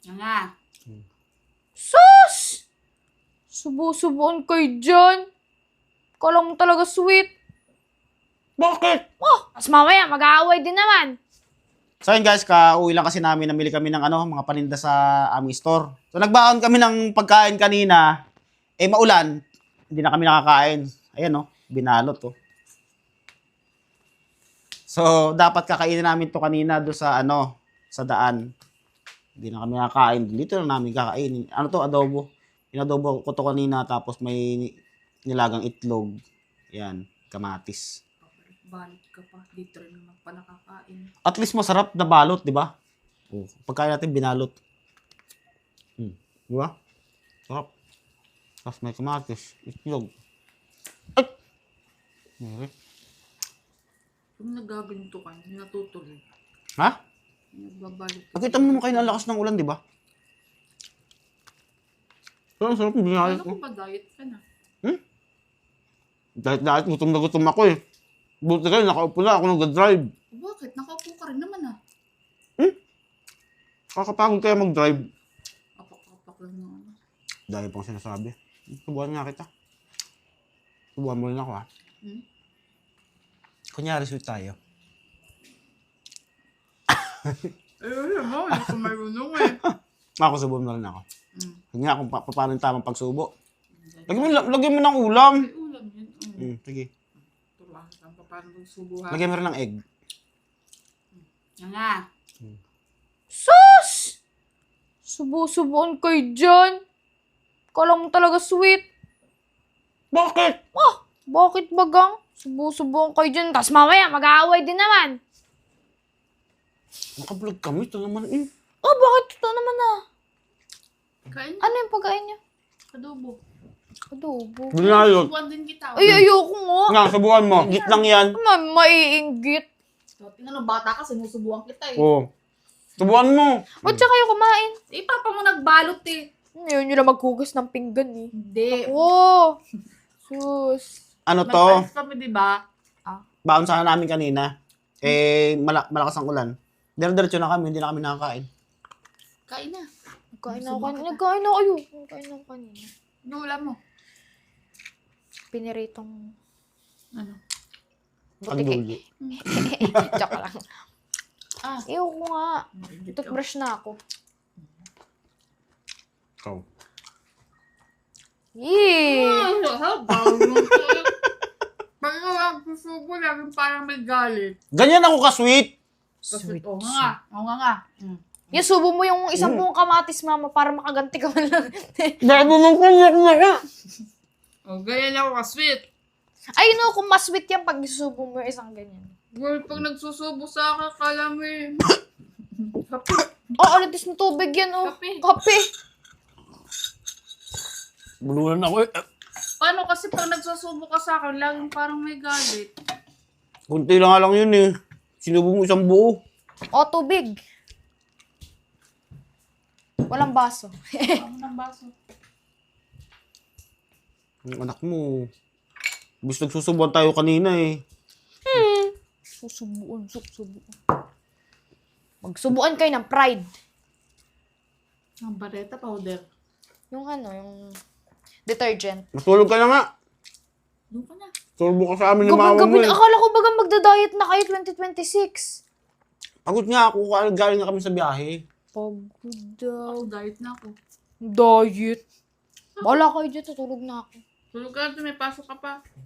Yan nga. Sus! Subo-subuan kayo dyan. Kala mo talaga sweet. Bakit? Tapos mamaya, mag-aaway din naman. So yun guys, kauwi lang kasi namin, namili kami ng mga paninda sa aming store. So nagbaon kami ng pagkain kanina, maulan, hindi na kami nakakain. Ayan binalot So dapat kakainin namin to kanina do sa sa daan. Hindi na kami nakakain, dito na namin kakainin. Ano to, adobo. Inadobo ko to kanina tapos may nilagang itlog. Yan, kamatis. Balik ka pa. Dito rin naman pa nakakain. At least masarap na balot, di ba? Pagkain natin binalot. Di ba? Sarap. Tapos may kamatis, itlog. Ay! Kung nagaganto ka, natutuloy. Ha? Nagbabalik ka. Nakita mo naman kayo ng lakas ng ulan, di ba? Pero ang sarap ng binalot. Ano ko ba diet ka na? Dahil gutom na gutom ako eh. Buti kayo, nakaupo na ako nag-drive. Bakit? Nakaupo ka rin naman ah. Kakapagod kaya mag-drive. Apak-apak lang naman. Dahil pang sinasabi. Subuhan nga kita. Subuhan mo rin ako ha. Kunyari sweet tayo. Alam mo, hindi ko marunong eh. Ako subuhan mo rin ako. Sige nga kung paano yung tamang pagsubo. Lagyan mo ng ulam. May ulam yun. Sige. Turuan ka pa paano magsubuhan. Lagyan mo rin ng egg. Yan nga. Sus! Subo-subuan kayo dyan. Kala mo talaga sweet. Bakit? Bakit bagang? Subo-subuan kayo dyan. Tapos mamaya, mag-aaway din naman. Nakablog kami. Ito naman Bakit ito naman na? Kain niya. Ano yung pagkain niya? Adobo. Adobo. Binalot. Subuhan din kita. Ay, ayoko nga. Nga, subuhan mo. Git lang yan. Maiinggit. Tingnan mo, bata ka, sinusubuhan kita eh. Oo. Subuhan mo. Ba't siya kayo kumain? Eh, papa mo nagbalot eh. Ngayon nyo lang maghugas ng pinggan eh. Hindi. Oo. Sus. Ano to? Nagpalis kami, di ba? Baon sana namin kanina. Malakas ang ulan. Diretso na kami. Hindi na kami nakakain. Kain na. Nagkain ako kanina. Nagkain ako kanina. Ano ulam mo? Piniritong Ano? butike. Pagdulo. Tsaka lang. Ayoko nga. Ito. Toothbrush na ako. Ikaw. Yee! Pag nga susubo, laging parang may galit. Ganyan ako ka-sweet. Sweet. Oo nga. Oo nga. Yung subo mo yung isang buong kamatis, mama, para makaganti ka man lang. Dahil mo nang kunyak na ka. O, ganyan ako ka-sweet. Ay, no, kung mas sweet yan pag isubo mo yung isang ganyan. Well, pag nagsusubo sa akin, kala mo eh. Kape. Alatis ng tubig yan, oh. Kape. Kape. Bulunan ako eh. Paano kasi pag nagsusubo ka sa akin, laging parang may galit. Kunti lang nga lang yun eh. Sinubo mo isang buo. Tubig. Walang baso. Ano ng baso? Ang anak mo. Bis nagsusubuan tayo kanina eh. Susubuan. Magsubuan kayo ng pride. Ang bareta powder. Yung yung detergent. Matulog ka na nga. Doon ka na. Turbo ka sa amin ni mama mo Gabi-gabi, eh. akala ko bagang magda-diet na kayo 2026. Pagod nga ako. Galing na kami sa biyahe. Pagod daw. Ako, diet na ako. Diet. Wala kayo dyan, tutulog na ako. Tulog ka na, may pasok ka pa.